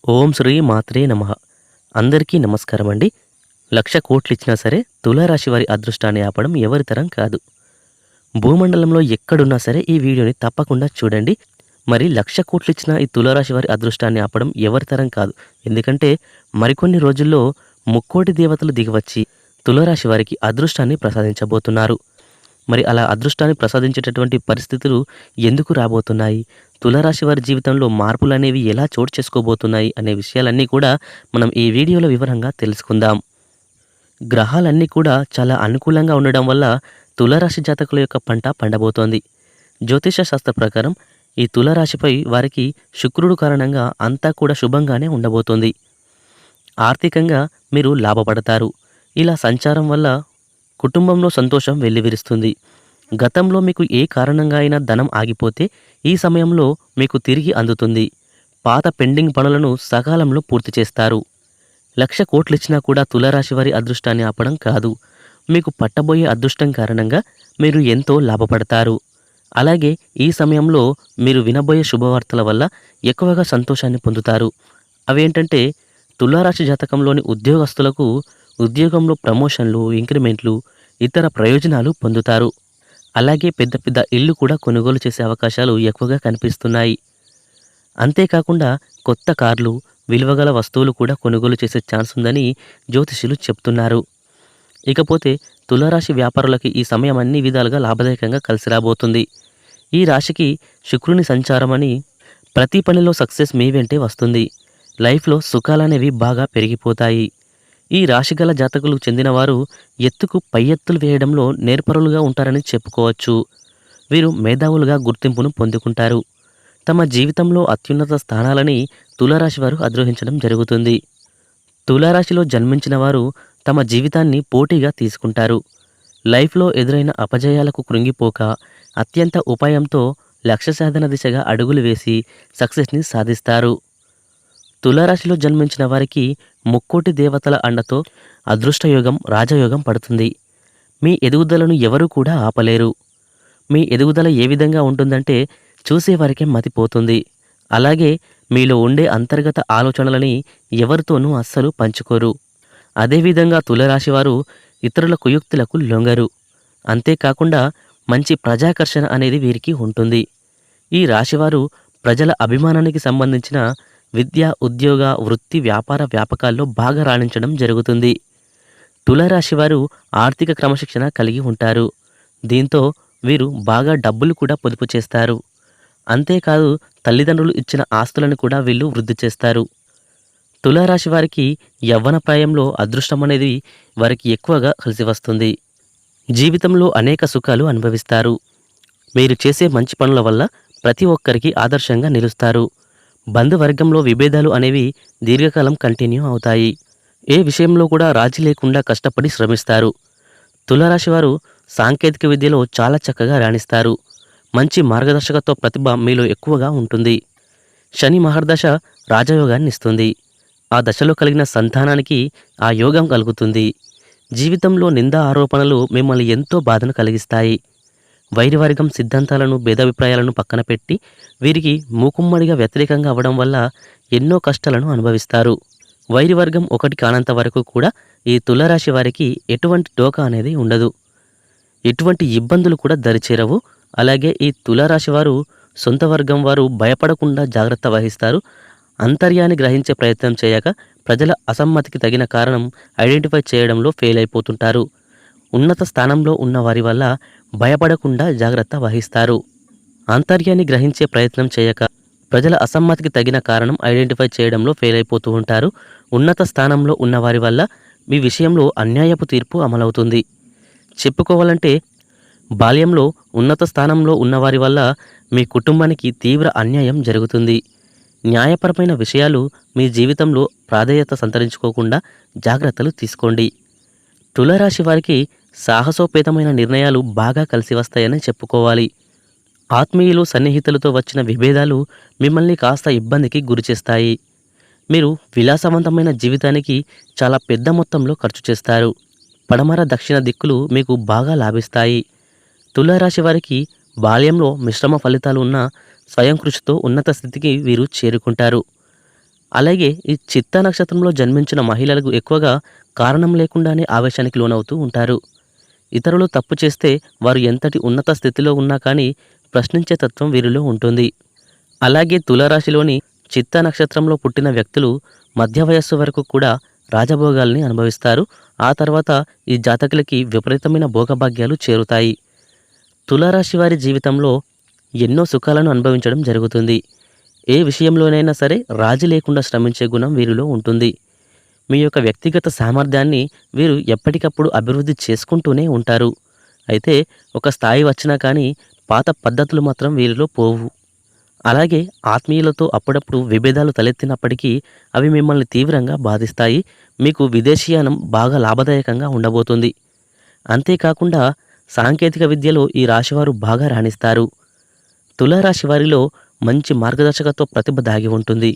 ఓం శ్రీ మాత్రే నమః. అందరికీ నమస్కారం అండి. 1,00,000 కోట్లిచ్చినా సరే తులారాశి వారి అదృష్టాన్ని ఆపడం ఎవరి తరం కాదు. భూమండలంలో ఎక్కడున్నా సరే ఈ వీడియోని తప్పకుండా చూడండి. మరి 1,00,000 కోట్లిచ్చినా ఈ తులారాశి వారి అదృష్టాన్ని ఆపడం ఎవరి తరం కాదు. ఎందుకంటే మరికొన్ని రోజుల్లో ముక్కోటి దేవతలు దిగివచ్చి తులారాశి వారికి అదృష్టాన్ని ప్రసాదించబోతున్నారు. మరి అలా అదృష్టాన్ని ప్రసాదించేటటువంటి పరిస్థితులు ఎందుకు రాబోతున్నాయి? తులారాశి వారి జీవితంలో మార్పులనేవి ఎలా చోటు చేసుకోబోతున్నాయి అనే విషయాలన్నీ కూడా మనం ఈ వీడియోలో వివరంగా తెలుసుకుందాం. గ్రహాలన్నీ కూడా చాలా అనుకూలంగా ఉండడం వల్ల తులారాశి జాతకుల యొక్క పంట పండబోతోంది. జ్యోతిష శాస్త్ర ప్రకారం ఈ తులారాశిపై వారికి శుక్రుడు కారణంగా అంతా కూడా శుభంగానే ఉండబోతోంది. ఆర్థికంగా మీరు లాభపడతారు. ఇలా సంచారం వల్ల కుటుంబంలో సంతోషం వెల్లివిరుస్తుంది. గతంలో మీకు ఏ కారణంగా అయినా ధనం ఆగిపోతే ఈ సమయంలో మీకు తిరిగి అందుతుంది. పాత పెండింగ్ పనులను సకాలంలో పూర్తి చేస్తారు. 1,00,000 కోట్లిచ్చినా కూడా తులారాశి వారి అదృష్టాన్ని ఆపడం కాదు. మీకు పట్టబోయే అదృష్టం కారణంగా మీరు ఎంతో లాభపడతారు. అలాగే ఈ సమయంలో మీరు వినబోయే శుభవార్తల వల్ల ఎక్కువగా సంతోషాన్ని పొందుతారు. అవేంటంటే తులారాశి జాతకంలోని ఉద్యోగస్తులకు ఉద్యోగంలో ప్రమోషన్లు, ఇంక్రిమెంట్లు, ఇతర ప్రయోజనాలు పొందుతారు. అలాగే పెద్ద పెద్ద ఇళ్ళు కూడా కొనుగోలు చేసే అవకాశాలు ఎక్కువగా కనిపిస్తున్నాయి. అంతేకాకుండా కొత్త కార్లు, విలువగల వస్తువులు కూడా కొనుగోలు చేసే ఛాన్స్ ఉందని జ్యోతిషులు చెప్తున్నారు. ఇకపోతే తులారాశి వ్యాపారులకి ఈ సమయం అన్ని విధాలుగా లాభదాయకంగా కలిసి రాబోతుంది. ఈ రాశికి శుక్రుని సంచారం అని ప్రతి పనిలో సక్సెస్ మీ వెంటే వస్తుంది. లైఫ్లో సుఖాలనేవి బాగా పెరిగిపోతాయి. ఈ రాశిగల జాతకులకు చెందినవారు ఎత్తుకు పై ఎత్తులు వేయడంలో నేర్పరులుగా ఉంటారని చెప్పుకోవచ్చు. వీరు మేధావులుగా గుర్తింపును పొందుకుంటారు. తమ జీవితంలో అత్యున్నత స్థానాలని తులారాశి వారు అధిరోహించడం జరుగుతుంది. తులారాశిలో జన్మించిన వారు తమ జీవితాన్ని పోటీగా తీసుకుంటారు. లైఫ్లో ఎదురైన అపజయాలకు కృంగిపోక అత్యంత ఉపాయంతో లక్ష్య సాధన దిశగా అడుగులు వేసి సక్సెస్ని సాధిస్తారు. తులారాశిలో జన్మించిన వారికి ముక్కోటి దేవతల అండతో అదృష్టయోగం, రాజయోగం పడుతుంది. మీ ఎదుగుదలను ఎవరూ కూడా ఆపలేరు. మీ ఎదుగుదల ఏ విధంగా ఉంటుందంటే చూసేవారికే మతిపోతుంది. అలాగే మీలో ఉండే అంతర్గత ఆలోచనలని ఎవరితోనూ అస్సలు పంచుకోరు. అదేవిధంగా తులారాశివారు ఇతరుల కుయుక్తులకు లొంగరు. అంతేకాకుండా మంచి ప్రజాకర్షణ అనేది వీరికి ఉంటుంది. ఈ రాశివారు ప్రజల అభిమానానికి సంబంధించిన విద్య, ఉద్యోగ, వృత్తి, వ్యాపార వ్యాపకాల్లో బాగా రాణించడం జరుగుతుంది. తులారాశి వారు ఆర్థిక క్రమశిక్షణ కలిగి ఉంటారు. దీంతో వీరు బాగా డబ్బులు కూడా పొదుపు చేస్తారు. అంతేకాదు తల్లిదండ్రులు ఇచ్చిన ఆస్తులను కూడా వీళ్ళు వృద్ధి చేస్తారు. తులారాశి వారికి యవ్వన ప్రాయంలో అదృష్టం అనేది వారికి ఎక్కువగా కలిసి వస్తుంది. జీవితంలో అనేక సుఖాలు అనుభవిస్తారు. మీరు చేసే మంచి పనుల వల్ల ప్రతి ఒక్కరికి ఆదర్శంగా నిలుస్తారు. బంధువర్గంలో విభేదాలు అనేవి దీర్ఘకాలం కంటిన్యూ అవుతాయి. ఏ విషయంలో కూడా రాజీ లేకుండా కష్టపడి శ్రమిస్తారు. తులారాశి వారు సాంకేతిక విద్యలో చాలా చక్కగా రాణిస్తారు. మంచి మార్గదర్శకత్వ ప్రతిభ మీలో ఎక్కువగా ఉంటుంది. శని మహర్దశ రాజయోగాన్ని ఇస్తుంది. ఆ దశలో కలిగిన సంతానానికి ఆ యోగం కలుగుతుంది. జీవితంలో నిందా ఆరోపణలు మిమ్మల్ని ఎంతో బాధను కలిగిస్తాయి. వైరివర్గం సిద్ధాంతాలను, భేదాభిప్రాయాలను పక్కన పెట్టి వీరికి మూకుమ్మడిగా వ్యతిరేకంగా అవ్వడం వల్ల ఎన్నో కష్టాలను అనుభవిస్తారు. వైరివర్గం ఒకటి కానంత వరకు కూడా ఈ తులారాశి వారికి ఎటువంటి డోకా అనేది ఉండదు. ఎటువంటి ఇబ్బందులు కూడా దరిచేరవు. అలాగే ఈ తులారాశి వారు సొంత వర్గం వారు భయపడకుండా జాగ్రత్త వహిస్తారు. అంతర్యాన్ని గ్రహించే ప్రయత్నం చేయక ప్రజల అసమ్మతికి తగిన కారణం ఐడెంటిఫై చేయడంలో ఫెయిల్ అయిపోతుంటారు. ఉన్నత స్థానంలో ఉన్న వారి వల్ల భయపడకుండా జాగ్రత్త వహిస్తారు. ఆంతర్యాన్ని గ్రహించే ప్రయత్నం చేయక ప్రజల అసమ్మతికి తగిన కారణం ఐడెంటిఫై చేయడంలో ఫెయిల్ అయిపోతూ ఉంటారు. ఉన్నత స్థానంలో ఉన్న వారి వల్ల మీ విషయంలో అన్యాయపు తీర్పు అమలవుతుంది. చెప్పుకోవాలంటే బాల్యంలో ఉన్నత స్థానంలో ఉన్నవారి వల్ల మీ కుటుంబానికి తీవ్ర అన్యాయం జరుగుతుంది. న్యాయపరమైన విషయాలు మీ జీవితంలో ప్రాధాన్యత సంతరించుకోకుండా జాగ్రత్తలు తీసుకోండి. తులారాశి వారికి సాహసోపేతమైన నిర్ణయాలు బాగా కలిసి వస్తాయని చెప్పుకోవాలి. ఆత్మీయులు, సన్నిహితులతో వచ్చిన విభేదాలు మిమ్మల్ని కాస్త ఇబ్బందికి గురిచేస్తాయి. మీరు విలాసవంతమైన జీవితానికి చాలా పెద్ద మొత్తంలో ఖర్చు చేస్తారు. పడమర, దక్షిణ దిక్కులు మీకు బాగా లాభిస్తాయి. తులారాశి వారికి బాల్యంలో మిశ్రమ ఫలితాలు ఉన్న స్వయం కృషితో ఉన్నత స్థితికి వీరు చేరుకుంటారు. అలాగే ఈ చిత్తా నక్షత్రంలో జన్మించిన మహిళలకు ఎక్కువగా కారణం లేకుండానే ఆవేశానికి లోనవుతూ ఉంటారు. ఇతరులు తప్పు చేస్తే వారు ఎంతటి ఉన్నత స్థితిలో ఉన్నా కానీ ప్రశ్నించే తత్వం వీరిలో ఉంటుంది. అలాగే తులారాశిలోని చిత్తా నక్షత్రంలో పుట్టిన వ్యక్తులు మధ్య వయస్సు వరకు కూడా రాజభోగాల్ని అనుభవిస్తారు. ఆ తర్వాత ఈ జాతకులకి విపరీతమైన భోగభాగ్యాలు చేరుతాయి. తులారాశి వారి జీవితంలో ఎన్నో సుఖాలను అనుభవించడం జరుగుతుంది. ఏ విషయంలోనైనా సరే రాజీ లేకుండా శ్రమించే గుణం వీరిలో ఉంటుంది. మీ యొక్క వ్యక్తిగత సామర్థ్యాన్ని వీరు ఎప్పటికప్పుడు అభివృద్ధి చేసుకుంటూనే ఉంటారు. అయితే ఒక స్థాయి వచ్చినా కానీ పాత పద్ధతులు మాత్రం వీరిలో పోవు. అలాగే ఆత్మీయులతో అప్పుడప్పుడు విభేదాలు తలెత్తినప్పటికీ అవి మిమ్మల్ని తీవ్రంగా బాధిస్తాయి. మీకు విదేశీయానం బాగా లాభదాయకంగా ఉండబోతుంది. అంతేకాకుండా సాంకేతిక విద్యలో ఈ రాశివారు బాగా రాణిస్తారు. తులారాశి వారిలో మంచి మార్గదర్శకత్వ ప్రతిభ దాగి ఉంటుంది.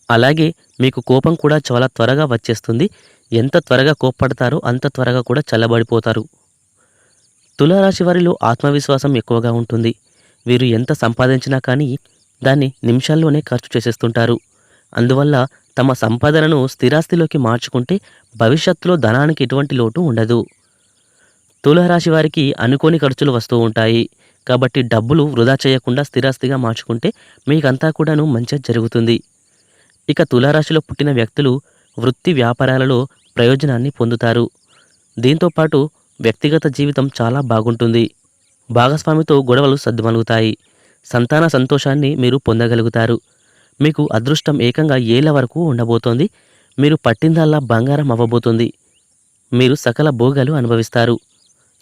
అలాగే మీకు కోపం కూడా చాలా త్వరగా వచ్చేస్తుంది. ఎంత త్వరగా కోప్పడతారో అంత త్వరగా కూడా చల్లబడిపోతారు. తులారాశి వారిలో ఆత్మవిశ్వాసం ఎక్కువగా ఉంటుంది. వీరు ఎంత సంపాదించినా కానీ దాన్ని నిమిషాల్లోనే ఖర్చు చేసేస్తుంటారు. అందువల్ల తమ సంపాదనను స్థిరాస్తిలోకి మార్చుకుంటే భవిష్యత్తులో ధనానికి ఎటువంటి లోటు ఉండదు. తులారాశి వారికి అనుకోని ఖర్చులు వస్తూ ఉంటాయి. కాబట్టి డబ్బులు వృధా చేయకుండా స్థిరాస్తిగా మార్చుకుంటే మీకంతా కూడాను మంచి జరుగుతుంది. ఇక తులారాశిలో పుట్టిన వ్యక్తులు వృత్తి వ్యాపారాలలో ప్రయోజనాన్ని పొందుతారు. దీంతోపాటు వ్యక్తిగత జీవితం చాలా బాగుంటుంది. భాగస్వామితో గొడవలు సద్దుమణుగుతాయి. సంతాన సంతోషాన్ని మీరు పొందగలుగుతారు. మీకు అదృష్టం ఏకంగా ఏళ్ల వరకు ఉండబోతోంది. మీరు పట్టిందల్లా బంగారం అవ్వబోతుంది. మీరు సకల భోగాలు అనుభవిస్తారు.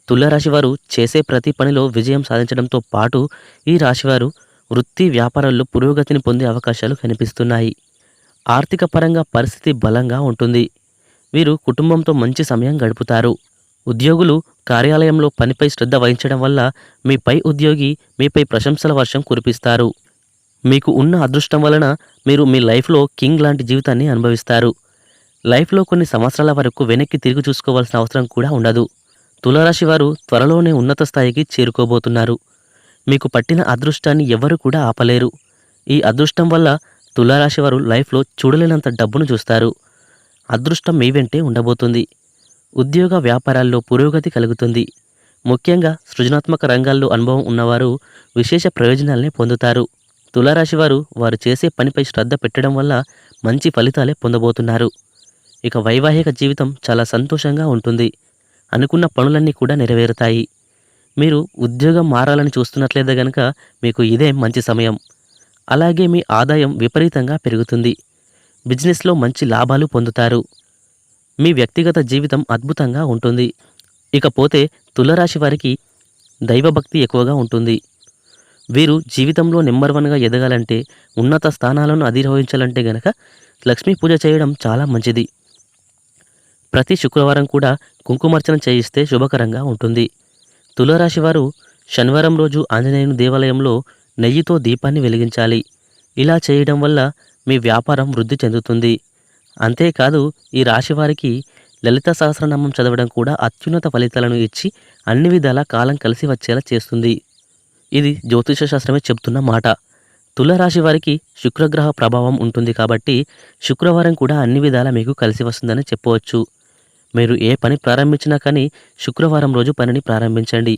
తులారాశి వారు చేసే ప్రతి పనిలో విజయం సాధించడంతో పాటు ఈ రాశివారు వృత్తి వ్యాపారాల్లో పురోగతిని పొందే అవకాశాలు కనిపిస్తున్నాయి. ఆర్థిక పరంగా పరిస్థితి బలంగా ఉంటుంది. వీరు కుటుంబంతో మంచి సమయం గడుపుతారు. ఉద్యోగులు కార్యాలయంలో పనిపై శ్రద్ధ వహించడం వల్ల మీ పై ఉద్యోగి మీపై ప్రశంసల వర్షం కురిపిస్తారు. మీకు ఉన్న అదృష్టం వలన మీరు మీ లైఫ్లో కింగ్ లాంటి జీవితాన్ని అనుభవిస్తారు. లైఫ్లో కొన్ని సంవత్సరాల వరకు వెనక్కి తిరిగి చూసుకోవాల్సిన అవసరం కూడా ఉండదు. తులారాశి వారు త్వరలోనే ఉన్నత స్థాయికి చేరుకోబోతున్నారు. మీకు పట్టిన అదృష్టాన్ని ఎవ్వరూ కూడా ఆపలేరు. ఈ అదృష్టం వల్ల తులారాశి వారు లైఫ్లో చూడలేనంత డబ్బును చూస్తారు. అదృష్టం మీ వెంటే ఉండబోతుంది. ఉద్యోగ వ్యాపారాల్లో పురోగతి కలుగుతుంది. ముఖ్యంగా సృజనాత్మక రంగాల్లో అనుభవం ఉన్నవారు విశేష ప్రయోజనాల్ని పొందుతారు. తులారాశి వారు చేసే పనిపై శ్రద్ధ పెట్టడం వల్ల మంచి ఫలితాలే పొందబోతున్నారు. ఇక వైవాహిక జీవితం చాలా సంతోషంగా ఉంటుంది. అనుకున్న పనులన్నీ కూడా నెరవేరుతాయి. మీరు ఉద్యోగం మారాలని చూస్తున్నట్లయితే గనక మీకు ఇదే మంచి సమయం. అలాగే మీ ఆదాయం విపరీతంగా పెరుగుతుంది. బిజినెస్లో మంచి లాభాలు పొందుతారు. మీ వ్యక్తిగత జీవితం అద్భుతంగా ఉంటుంది. ఇకపోతే తులారాశి వారికి దైవభక్తి ఎక్కువగా ఉంటుంది. వీరు జీవితంలో నెంబర్ 1గా ఎదగాలంటే, ఉన్నత స్థానాలను అధిరోహించాలంటే గనక లక్ష్మీ పూజ చేయడం చాలా మంచిది. ప్రతి శుక్రవారం కూడా కుంకుమార్చన చేయిస్తే శుభకరంగా ఉంటుంది. తులారాశి వారు శనివారం రోజు ఆంజనేయుని దేవాలయంలో నెయ్యితో దీపాన్ని వెలిగించాలి. ఇలా చేయడం వల్ల మీ వ్యాపారం వృద్ధి చెందుతుంది. అంతేకాదు ఈ రాశి వారికి లలిత సహస్రనామం చదవడం కూడా అత్యున్నత ఫలితాలను ఇచ్చి అన్ని విధాల కాలం కలిసి వచ్చేలా చేస్తుంది. ఇది జ్యోతిష శాస్త్రమే చెబుతున్న మాట. తులారాశి వారికి శుక్రగ్రహ ప్రభావం ఉంటుంది కాబట్టి శుక్రవారం కూడా అన్ని విధాలా మీకు కలిసి వస్తుందని చెప్పవచ్చు. మీరు ఏ పని ప్రారంభించినా కానీ శుక్రవారం రోజు పనిని ప్రారంభించండి.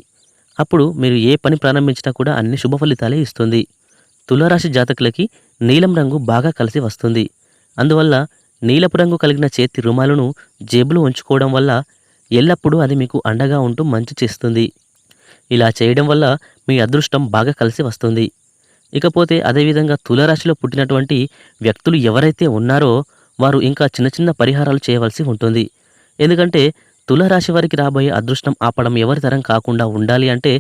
అప్పుడు మీరు ఏ పని ప్రారంభించినా కూడా అన్ని శుభ ఫలితాలే ఇస్తుంది. తులారాశి జాతకులకి నీలం రంగు బాగా కలిసి వస్తుంది. అందువల్ల నీలపు రంగు కలిగిన చేతి రుమాలను జేబులో ఉంచుకోవడం వల్ల ఎల్లప్పుడూ అది మీకు అండగా ఉంటూ మంచి చేస్తుంది. ఇలా చేయడం వల్ల మీ అదృష్టం బాగా కలిసి వస్తుంది. ఇకపోతే అదేవిధంగా తులారాశిలో పుట్టినటువంటి వ్యక్తులు ఎవరైతే ఉన్నారో వారు ఇంకా చిన్న చిన్న పరిహారాలు చేయవలసి ఉంటుంది. ఎందుకంటే తులారాశి వారికి రాబోయే అదృష్టం ఆపడం ఎవరి తరం కాకుండా ఉండాలి అంటే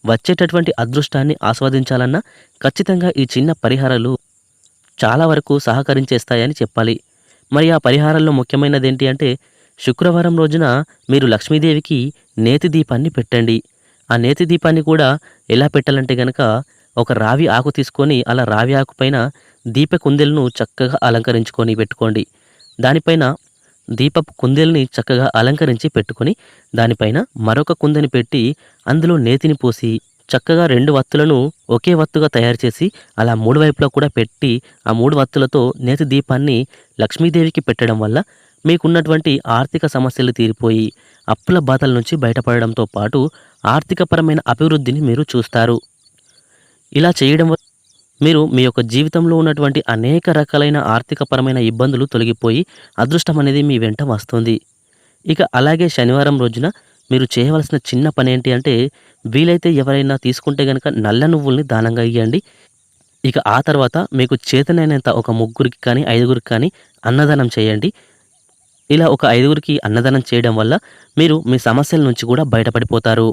వచ్చేటటువంటి అదృష్టాన్ని ఆస్వాదించాలన్నా ఖచ్చితంగా ఈ చిన్న పరిహారాలు చాలా వరకు సహకరించేస్తాయని చెప్పాలి. మరి ఆ పరిహారాల్లో ముఖ్యమైనది ఏంటి అంటే శుక్రవారం రోజున మీరు లక్ష్మీదేవికి నేతి దీపాన్ని పెట్టండి. ఆ నేతి దీపాన్ని కూడా ఎలా పెట్టాలంటే గనక ఒక రావి ఆకు తీసుకొని అలా రావి ఆకు పైన దీప కుందెలను చక్కగా అలంకరించుకొని పెట్టుకోండి. దానిపైన దీపపు కుందెల్ని చక్కగా అలంకరించి పెట్టుకొని దానిపైన మరొక కుందని పెట్టి అందులో నేతిని పోసి చక్కగా 2 వత్తులను ఒకే వత్తుగా తయారు చేసి అలా 3 వైపులా కూడా పెట్టి ఆ 3 వత్తులతో నేతి దీపాన్ని లక్ష్మీదేవికి పెట్టడం వల్ల మీకున్నటువంటి ఆర్థిక సమస్యలు తీరిపోయి అప్పుల బాధల నుంచి బయటపడడంతో పాటు ఆర్థికపరమైన అభివృద్ధిని మీరు చూస్తారు. ఇలా చేయడం వల్ల మీరు మీ యొక్క జీవితంలో ఉన్నటువంటి అనేక రకాలైన ఆర్థికపరమైన ఇబ్బందులు తొలగిపోయి అదృష్టం అనేది మీ వెంట వస్తుంది. ఇక అలాగే శనివారం రోజున మీరు చేయవలసిన చిన్న పనేంటి అంటే, వీలైతే ఎవరైనా తీసుకుంటే గనక నల్ల నువ్వుల్ని దానంగా ఇయ్యండి. ఇక ఆ తర్వాత మీకు చేతనైనంత ఒక ముగ్గురికి కానీ, 5గురికి కానీ అన్నదానం చేయండి. ఇలా ఒక 5గురికి అన్నదానం చేయడం వల్ల మీరు మీ సమస్యల నుంచి కూడా బయటపడిపోతారు.